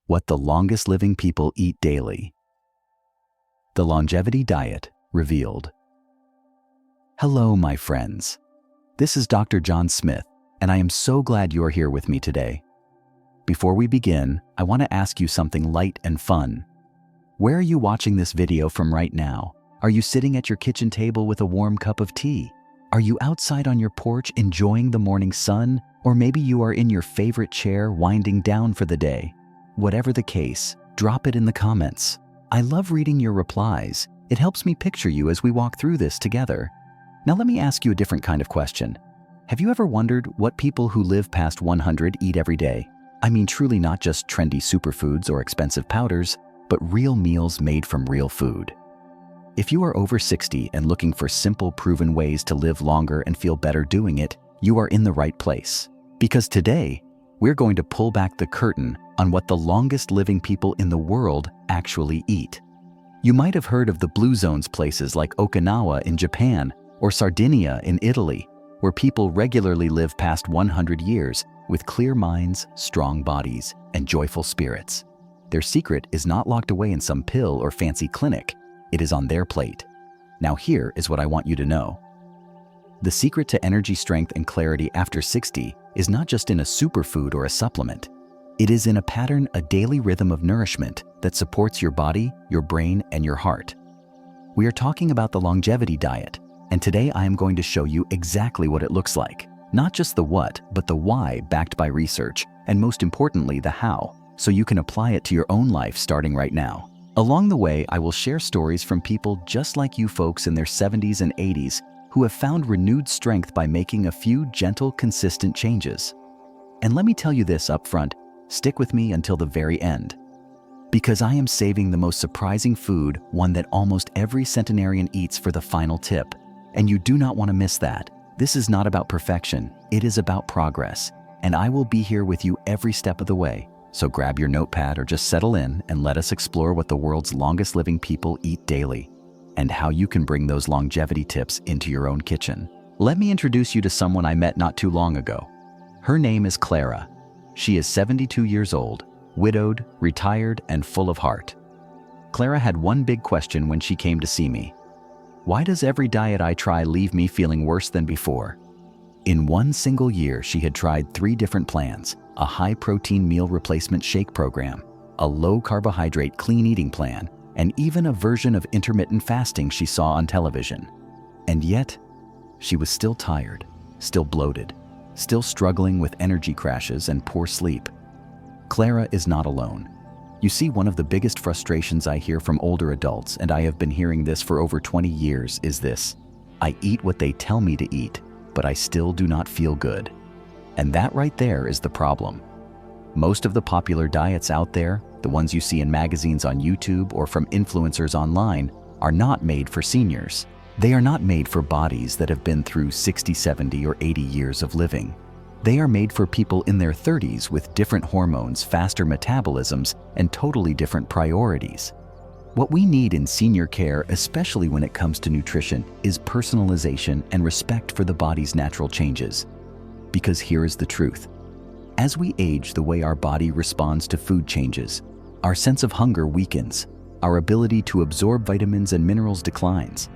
What the longest living people eat daily. The longevity diet revealed. Hello, my friends. This is Dr. John Smith, and I am so glad you are here with me today. Before we begin, I want to ask you something light and fun. Where are you watching this video from right now? Are you sitting at your kitchen table with a warm cup of tea? Are you outside on your porch enjoying the morning sun? Or maybe you are in your favorite chair winding down for the day. Whatever the case, drop it in the comments. I love reading your replies. It helps me picture you as we walk through this together. Now let me ask you a different kind of question. Have you ever wondered what people who live past 100 eat every day? I mean truly not just trendy superfoods or expensive powders, but real meals made from real food. If you are over 60 and looking for simple, proven ways to live longer and feel better doing it, you are in the right place. Because today, we're going to pull back the curtain on what the longest living people in the world actually eat. You might have heard of the blue zones places like Okinawa in Japan or Sardinia in Italy, where people regularly live past 100 years with clear minds, strong bodies, and joyful spirits. Their secret is not locked away in some pill or fancy clinic. It is on their plate. Now here is what I want you to know. The secret to energy, strength, and clarity after 60 is not just in a superfood or a supplement. It is in a pattern, a daily rhythm of nourishment that supports your body, your brain, and your heart. We are talking about the longevity diet, and today I am going to show you exactly what it looks like. Not just the what, but the why backed by research, and most importantly, the how, so you can apply it to your own life starting right now. Along the way, I will share stories from people just like you folks in their 70s and 80s who have found renewed strength by making a few gentle, consistent changes. And let me tell you this up front, stick with me until the very end. Because I am saving the most surprising food, one that almost every centenarian eats, for the final tip. And you do not want to miss that. This is not about perfection, it is about progress. And I will be here with you every step of the way. So grab your notepad or just settle in and let us explore what the world's longest living people eat daily, and how you can bring those longevity tips into your own kitchen. Let me introduce you to someone I met not too long ago. Her name is Clara. She is 72 years old, widowed, retired, and full of heart. Clara had one big question when she came to see me. Why does every diet I try leave me feeling worse than before? In one single year, she had tried 3 different plans: a high-protein meal replacement shake program, a low-carbohydrate clean eating plan, and even a version of intermittent fasting she saw on television. And yet, she was still tired, still bloated, still struggling with energy crashes and poor sleep. Clara is not alone. You see, one of the biggest frustrations I hear from older adults, and I have been hearing this for over 20 years, is this: I eat what they tell me to eat, but I still do not feel good. And that right there is the problem. Most of the popular diets out there, the ones you see in magazines, on YouTube, or from influencers online, are not made for seniors. They are not made for bodies that have been through 60, 70, or 80 years of living. They are made for people in their 30s with different hormones, faster metabolisms, and totally different priorities. What we need in senior care, especially when it comes to nutrition, is personalization and respect for the body's natural changes. Because here is the truth. As we age, the way our body responds to food changes. Our sense of hunger weakens. Our ability to absorb vitamins and minerals declines.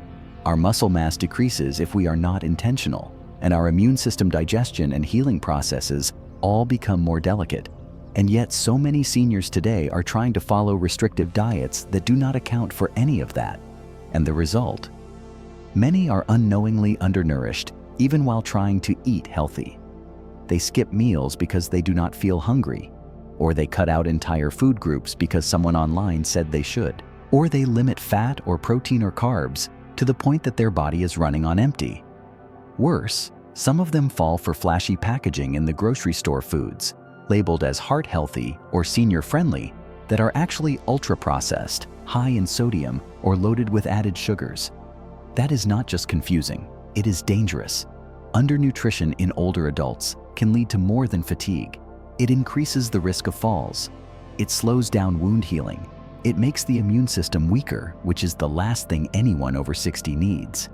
Our muscle mass decreases if we are not intentional. And our immune system, digestion, and healing processes all become more delicate. And yet so many seniors today are trying to follow restrictive diets that do not account for any of that. And the result? Many are unknowingly undernourished, even while trying to eat healthy. They skip meals because they do not feel hungry, or they cut out entire food groups because someone online said they should, or they limit fat or protein or carbs to the point that their body is running on empty. Worse, some of them fall for flashy packaging in the grocery store foods, labeled as heart healthy or senior friendly, that are actually ultra-processed, high in sodium, or loaded with added sugars. That is not just confusing, it is dangerous. Undernutrition in older adults can lead to more than fatigue. It increases the risk of falls. It slows down wound healing. It makes the immune system weaker, which is the last thing anyone over 60 needs.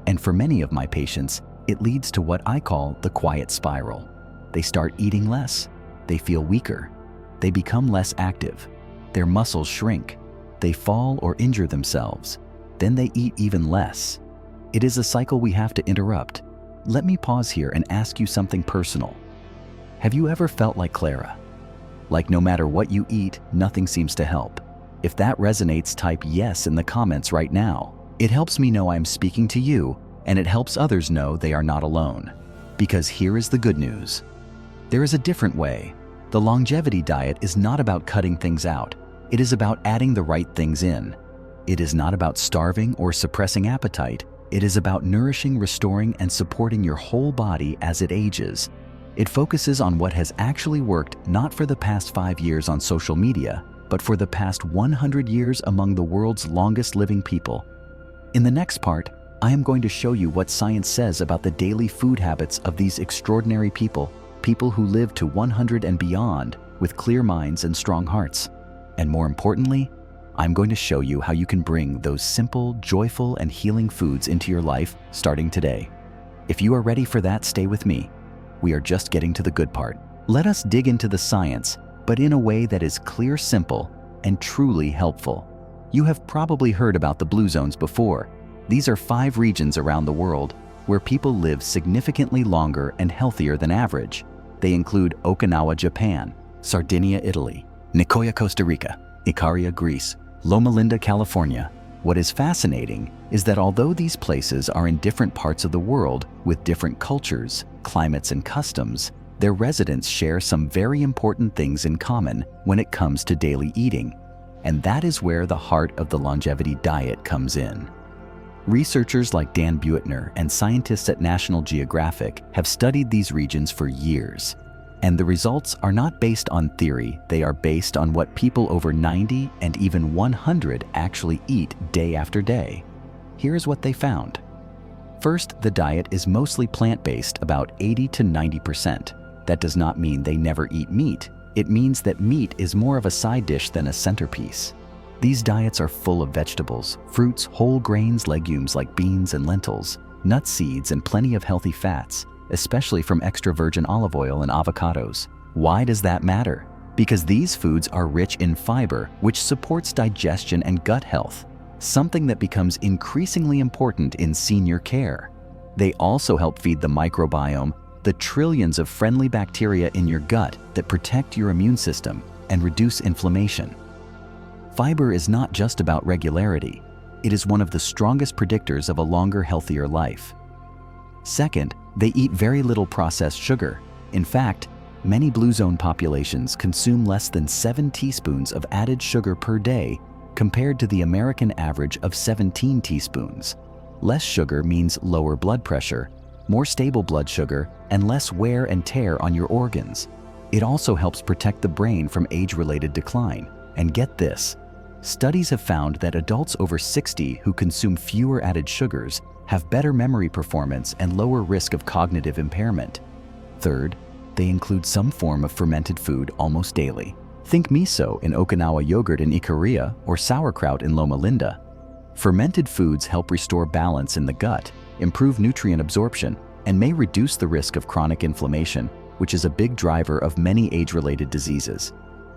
And for many of my patients, it leads to what I call the quiet spiral. They start eating less. They feel weaker. they become less active. Their muscles shrink. They fall or injure themselves. Then they eat even less. It is a cycle we have to interrupt. Let me pause here and ask you something personal. Have you ever felt like Clara? Like no matter what you eat, nothing seems to help? If that resonates, type yes in the comments right now. It helps me know I'm speaking to you, and it helps others know they are not alone. Because here is the good news. There is a different way. The longevity diet is not about cutting things out. It is about adding the right things in. It is not about starving or suppressing appetite. It is about nourishing, restoring, and supporting your whole body as it ages. It focuses on what has actually worked, not for the past 5 years on social media, but for the past 100 years among the world's longest living people. In the next part, I am going to show you what science says about the daily food habits of these extraordinary people who live to 100 and beyond with clear minds and strong hearts. And more importantly, I'm going to show you how you can bring those simple, joyful, and healing foods into your life starting today. If you are ready for that, stay with me. We are just getting to the good part. Let us dig into the science, but in a way that is clear, simple, and truly helpful. You have probably heard about the blue zones before. These are 5 regions around the world where people live significantly longer and healthier than average. They include Okinawa, Japan, Sardinia, Italy, Nicoya, Costa Rica, Ikaria, Greece, Loma Linda, California. What is fascinating is that although these places are in different parts of the world with different cultures, climates, and customs, their residents share some very important things in common when it comes to daily eating. And that is where the heart of the longevity diet comes in. Researchers like Dan Buettner and scientists at National Geographic have studied these regions for years. And the results are not based on theory, they are based on what people over 90 and even 100 actually eat day after day. Here's what they found. First, the diet is mostly plant-based, about 80 to 90%. That does not mean they never eat meat. It means that meat is more of a side dish than a centerpiece. These diets are full of vegetables, fruits, whole grains, legumes like beans and lentils, nuts, seeds, and plenty of healthy fats, especially from extra virgin olive oil and avocados. Why does that matter? Because these foods are rich in fiber, which supports digestion and gut health, something that becomes increasingly important in senior care. They also help feed the microbiome, the trillions of friendly bacteria in your gut that protect your immune system and reduce inflammation. Fiber is not just about regularity. It is one of the strongest predictors of a longer, healthier life. Second, they eat very little processed sugar. In fact, many blue zone populations consume less than 7 teaspoons of added sugar per day compared to the American average of 17 teaspoons. Less sugar means lower blood pressure, more stable blood sugar, and less wear and tear on your organs. It also helps protect the brain from age-related decline. And get this, studies have found that adults over 60 who consume fewer added sugars have better memory performance and lower risk of cognitive impairment. Third, they include some form of fermented food almost daily. Think miso in Okinawa, yogurt in Ikaria, or sauerkraut in Loma Linda. Fermented foods help restore balance in the gut, improve nutrient absorption, and may reduce the risk of chronic inflammation, which is a big driver of many age-related diseases.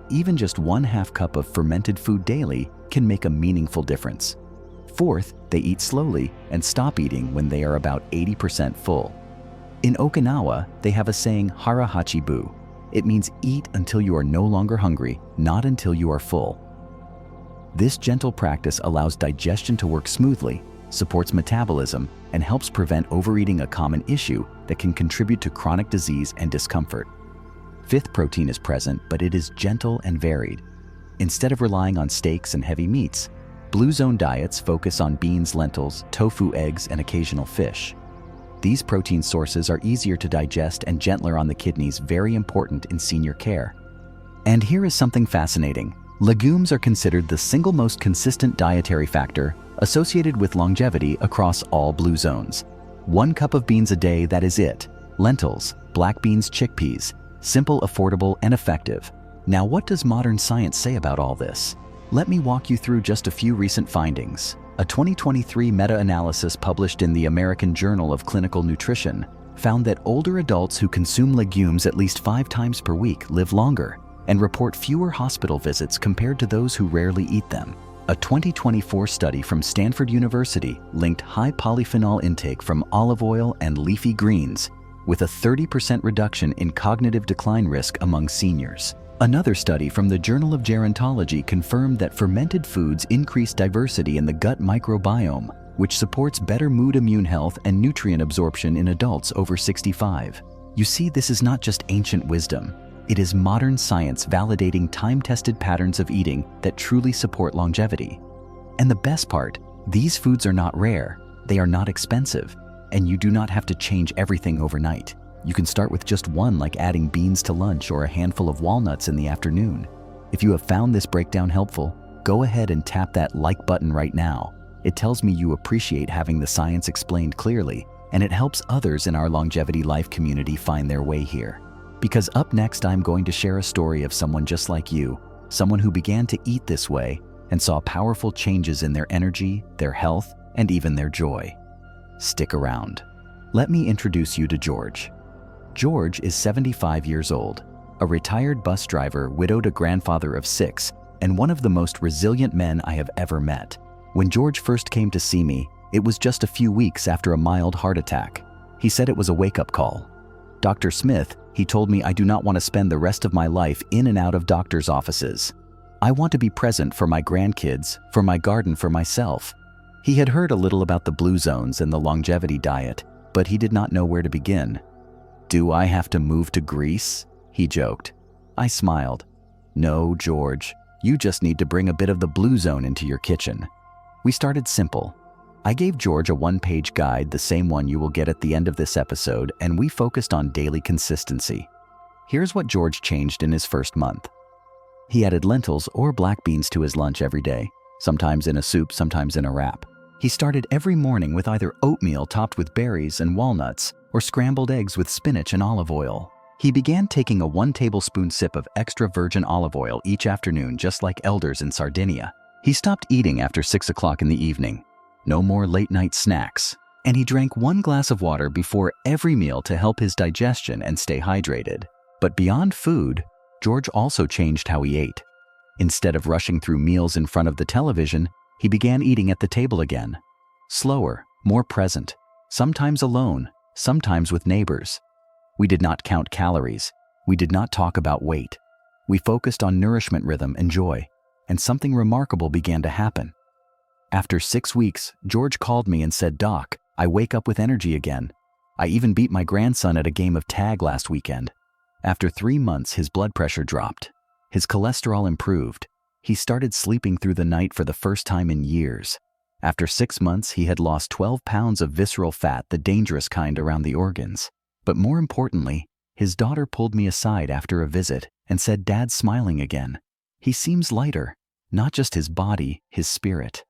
Even just 1/2 cup of fermented food daily can make a meaningful difference. Fourth, they eat slowly and stop eating when they are about 80% full. In Okinawa, they have a saying, hara hachi bu. It means eat until you are no longer hungry, not until you are full. This gentle practice allows digestion to work smoothly, supports metabolism, and helps prevent overeating, a common issue that can contribute to chronic disease and discomfort. Fifth, protein is present, but it is gentle and varied. Instead of relying on steaks and heavy meats, blue zone diets focus on beans, lentils, tofu, eggs, and occasional fish. These protein sources are easier to digest and gentler on the kidneys, very important in senior care. And here is something fascinating. Legumes are considered the single most consistent dietary factor associated with longevity across all blue zones. 1 cup of beans a day, that is it. Lentils, black beans, chickpeas. Simple, affordable, and effective. Now, what does modern science say about all this? Let me walk you through just a few recent findings. A 2023 meta-analysis published in the American Journal of Clinical Nutrition found that older adults who consume legumes at least 5 times per week live longer. and report fewer hospital visits compared to those who rarely eat them. A 2024 study from Stanford University linked high polyphenol intake from olive oil and leafy greens with a 30% reduction in cognitive decline risk among seniors. Another study from the Journal of Gerontology confirmed that fermented foods increase diversity in the gut microbiome, which supports better mood, immune health, and nutrient absorption in adults over 65. You see, this is not just ancient wisdom. It is modern science validating time-tested patterns of eating that truly support longevity. And the best part, these foods are not rare, they are not expensive, and you do not have to change everything overnight. You can start with just one, like adding beans to lunch or a handful of walnuts in the afternoon. If you have found this breakdown helpful, go ahead and tap that like button right now. It tells me you appreciate having the science explained clearly, and it helps others in our Longevity Life community find their way here. Because up next, I'm going to share a story of someone just like you, someone who began to eat this way and saw powerful changes in their energy, their health, and even their joy. Stick around. Let me introduce you to George. George is 75 years old, a retired bus driver, widowed, a grandfather of 6, and one of the most resilient men I have ever met. When George first came to see me, it was just a few weeks after a mild heart attack. He said it was a wake-up call. Dr. Smith, he told me, I do not want to spend the rest of my life in and out of doctors' offices. I want to be present for my grandkids, for my garden, for myself. He had heard a little about the blue zones and the longevity diet, but he did not know where to begin. Do I have to move to Greece? He joked. I smiled. No, George, you just need to bring a bit of the blue zone into your kitchen. We started simple. I gave George a one-page guide, the same one you will get at the end of this episode, and we focused on daily consistency. Here's what George changed in his first month. He added lentils or black beans to his lunch every day, sometimes in a soup, sometimes in a wrap. He started every morning with either oatmeal topped with berries and walnuts, or scrambled eggs with spinach and olive oil. He began taking a 1 tablespoon sip of extra virgin olive oil each afternoon, just like elders in Sardinia. He stopped eating after 6 o'clock in the evening. No more late-night snacks. And he drank 1 glass of water before every meal to help his digestion and stay hydrated. But beyond food, George also changed how he ate. Instead of rushing through meals in front of the television, he began eating at the table again. Slower, more present, sometimes alone, sometimes with neighbors. We did not count calories. We did not talk about weight. We focused on nourishment, rhythm, and joy. And something remarkable began to happen. After 6 weeks, George called me and said, "Doc, I wake up with energy again. I even beat my grandson at a game of tag last weekend." After 3 months, his blood pressure dropped. His cholesterol improved. He started sleeping through the night for the first time in years. After 6 months, he had lost 12 pounds of visceral fat, the dangerous kind around the organs. But more importantly, his daughter pulled me aside after a visit and said, "Dad's smiling again. He seems lighter, not just his body, his spirit."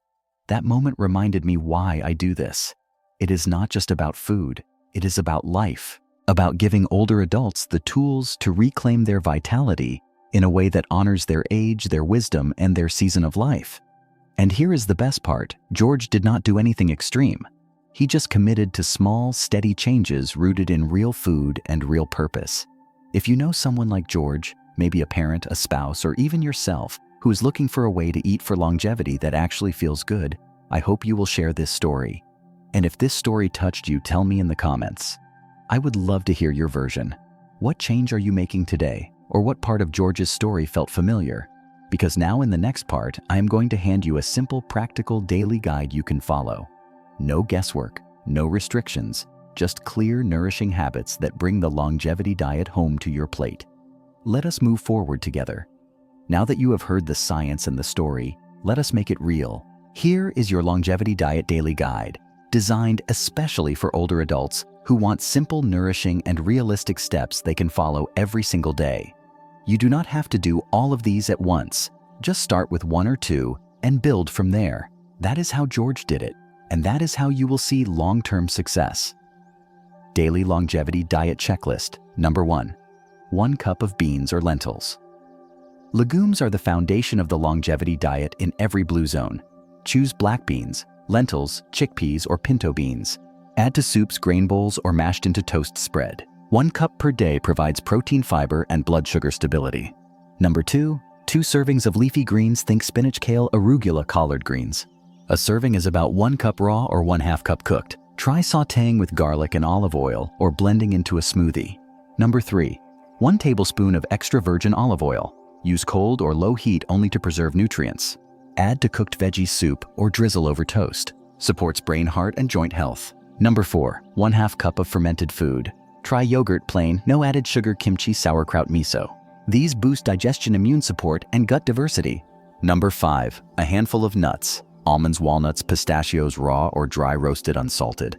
That moment reminded me why I do this. It is not just about food, it is about life, about giving older adults the tools to reclaim their vitality in a way that honors their age, their wisdom, and their season of life. And here is the best part, George did not do anything extreme. He just committed to small, steady changes rooted in real food and real purpose. If you know someone like George, maybe a parent, a spouse, or even yourself, who is looking for a way to eat for longevity that actually feels good, I hope you will share this story. And if this story touched you, tell me in the comments. I would love to hear your version. What change are you making today? Or what part of George's story felt familiar? Because now in the next part, I am going to hand you a simple, practical daily guide you can follow. No guesswork, no restrictions, just clear, nourishing habits that bring the longevity diet home to your plate. Let us move forward together. Now that you have heard the science and the story, let us make it real. Here is your longevity diet daily guide, designed especially for older adults who want simple, nourishing, and realistic steps they can follow every single day. You do not have to do all of these at once. Just start with 1 or 2 and build from there. That is how George did it, and that is how you will see long-term success. Daily longevity diet checklist. Number 1. 1 cup of beans or lentils. Legumes are the foundation of the longevity diet in every blue zone. Choose black beans, lentils, chickpeas, or pinto beans. Add to soups, grain bowls, or mashed into toast spread. 1 cup per day provides protein, fiber, and blood sugar stability. Number 2, 2 servings of leafy greens. Think spinach, kale, arugula, collard greens. A serving is about 1 cup raw or 1/2 cup cooked. Try sautéing with garlic and olive oil or blending into a smoothie. Number 3, 1 tablespoon of extra virgin olive oil. Use cold or low heat only to preserve nutrients. Add to cooked veggie soup or drizzle over toast. Supports brain, heart, and joint health. Number 4, 1/2 cup of fermented food. Try yogurt plain, no added sugar, kimchi, sauerkraut, miso. These boost digestion, immune support, and gut diversity. Number 5, a handful of nuts. Almonds, walnuts, pistachios, raw or dry roasted, unsalted.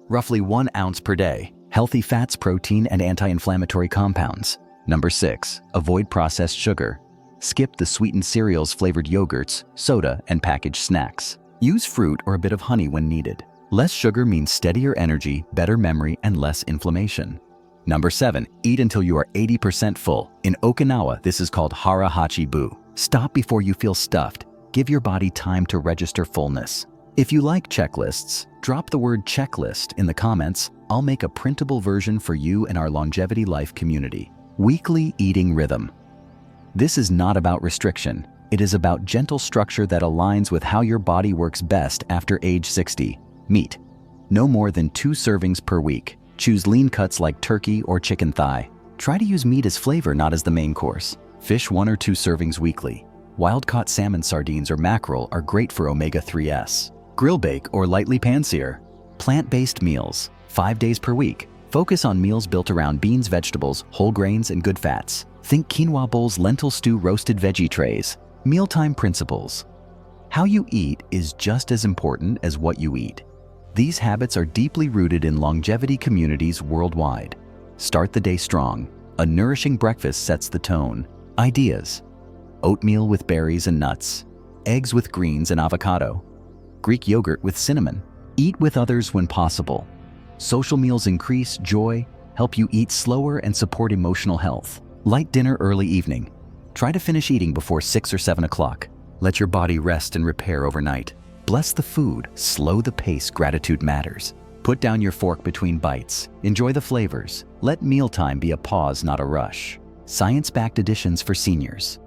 Roughly 1 ounce per day. Healthy fats, protein, and anti-inflammatory compounds. Number 6, avoid processed sugar. Skip the sweetened cereals, flavored yogurts, soda, and packaged snacks. Use fruit or a bit of honey when needed. Less sugar means steadier energy, better memory, and less inflammation. Number 7, eat until you are 80% full. In Okinawa, this is called hara hachi bu. Stop before you feel stuffed. Give your body time to register fullness. If you like checklists, drop the word checklist in the comments. I'll make a printable version for you and our Longevity Life community. Weekly eating rhythm. This is not about restriction. It is about gentle structure that aligns with how your body works best after age 60. Meat. No more than 2 servings per week. Choose lean cuts like turkey or chicken thigh. Try to use meat as flavor, not as the main course. Fish 1 or 2 servings weekly. Wild-caught salmon, sardines, or mackerel are great for omega-3s. Grill bake or lightly pan-sear. Plant-based meals, 5 days per week. Focus on meals built around beans, vegetables, whole grains, and good fats. Think quinoa bowls, lentil stew, roasted veggie trays. Mealtime principles. How you eat is just as important as what you eat. These habits are deeply rooted in longevity communities worldwide. Start the day strong. A nourishing breakfast sets the tone. Ideas: oatmeal with berries and nuts, eggs with greens and avocado, Greek yogurt with cinnamon. Eat with others when possible. Social meals increase joy, help you eat slower, and support emotional health. Light dinner early evening. Try to finish eating before 6 or 7 o'clock. Let your body rest and repair overnight. Bless the food, slow the pace, gratitude matters. Put down your fork between bites. Enjoy the flavors. Let mealtime be a pause, not a rush. Science-backed additions for seniors.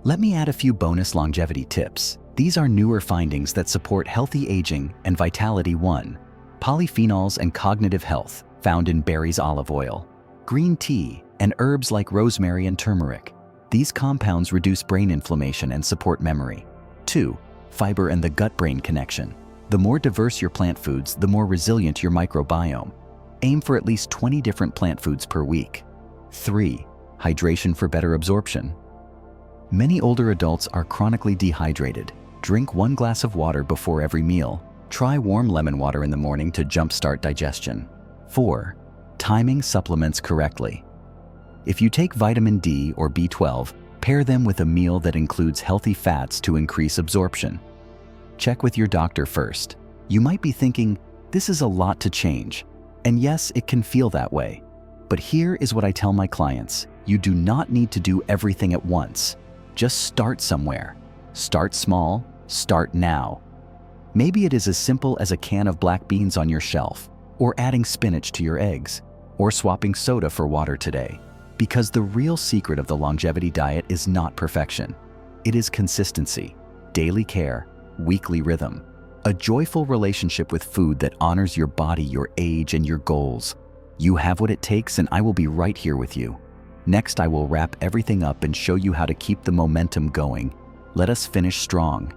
Let me add a few bonus longevity tips. These are newer findings that support healthy aging and vitality. 1. Polyphenols and cognitive health, found in berries, olive oil, green tea, and herbs like rosemary and turmeric. These compounds reduce brain inflammation and support memory. 2. Fiber and the gut-brain connection. The more diverse your plant foods, the more resilient your microbiome. Aim for at least 20 different plant foods per week. 3. Hydration for better absorption. Many older adults are chronically dehydrated. Drink 1 glass of water before every meal. Try warm lemon water in the morning to jumpstart digestion. 4. Timing supplements correctly. If you take vitamin D or B12, pair them with a meal that includes healthy fats to increase absorption. Check with your doctor first. You might be thinking, this is a lot to change. And yes, it can feel that way. But here is what I tell my clients. You do not need to do everything at once. Just start somewhere. Start small, start now. Maybe it is as simple as a can of black beans on your shelf, or adding spinach to your eggs, or swapping soda for water today. Because the real secret of the longevity diet is not perfection. It is consistency, daily care, weekly rhythm, a joyful relationship with food that honors your body, your age, and your goals. You have what it takes, and I will be right here with you. Next, I will wrap everything up and show you how to keep the momentum going. Let us finish strong.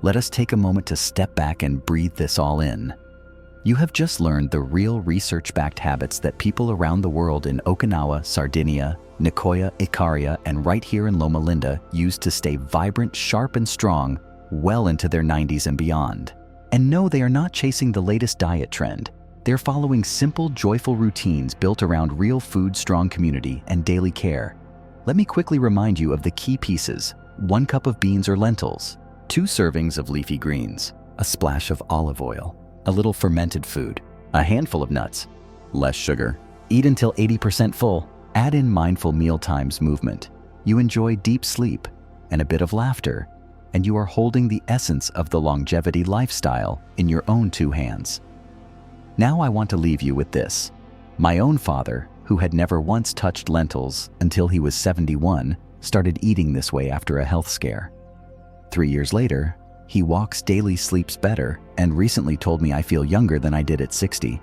Let us take a moment to step back and breathe this all in. You have just learned the real research-backed habits that people around the world in Okinawa, Sardinia, Nicoya, Ikaria, and right here in Loma Linda use to stay vibrant, sharp, and strong well into their 90s and beyond. And no, they are not chasing the latest diet trend. They're following simple, joyful routines built around real food, strong community, and daily care. Let me quickly remind you of the key pieces. 1 cup of beans or lentils, 2 servings of leafy greens, a splash of olive oil, a little fermented food, a handful of nuts, less sugar. Eat until 80% full. Add in mindful mealtimes movement. You enjoy deep sleep and a bit of laughter, and you are holding the essence of the longevity lifestyle in your own 2 hands. Now I want to leave you with this. My own father, who had never once touched lentils until he was 71, started eating this way after a health scare. 3 years later, he walks daily, sleeps better, and recently told me I feel younger than I did at 60.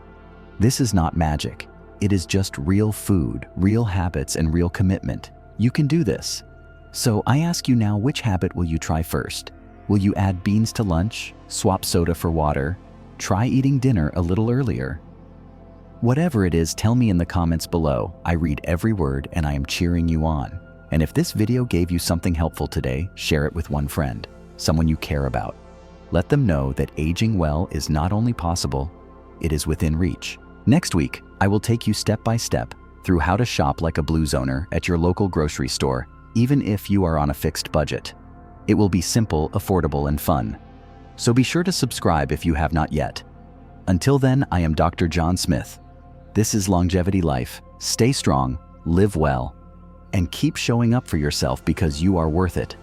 This is not magic. It is just real food, real habits, and real commitment. You can do this. So I ask you now, which habit will you try first? Will you add beans to lunch, swap soda for water, try eating dinner a little earlier? Whatever it is, tell me in the comments below. I read every word and I am cheering you on. And if this video gave you something helpful today, share it with one friend, someone you care about. Let them know that aging well is not only possible, it is within reach. Next week, I will take you step by step through how to shop like a blue zoner at your local grocery store, even if you are on a fixed budget. It will be simple, affordable, and fun. So be sure to subscribe if you have not yet. Until then, I am Dr. John Smith. This is Longevity Life. Stay strong, live well, and keep showing up for yourself because you are worth it.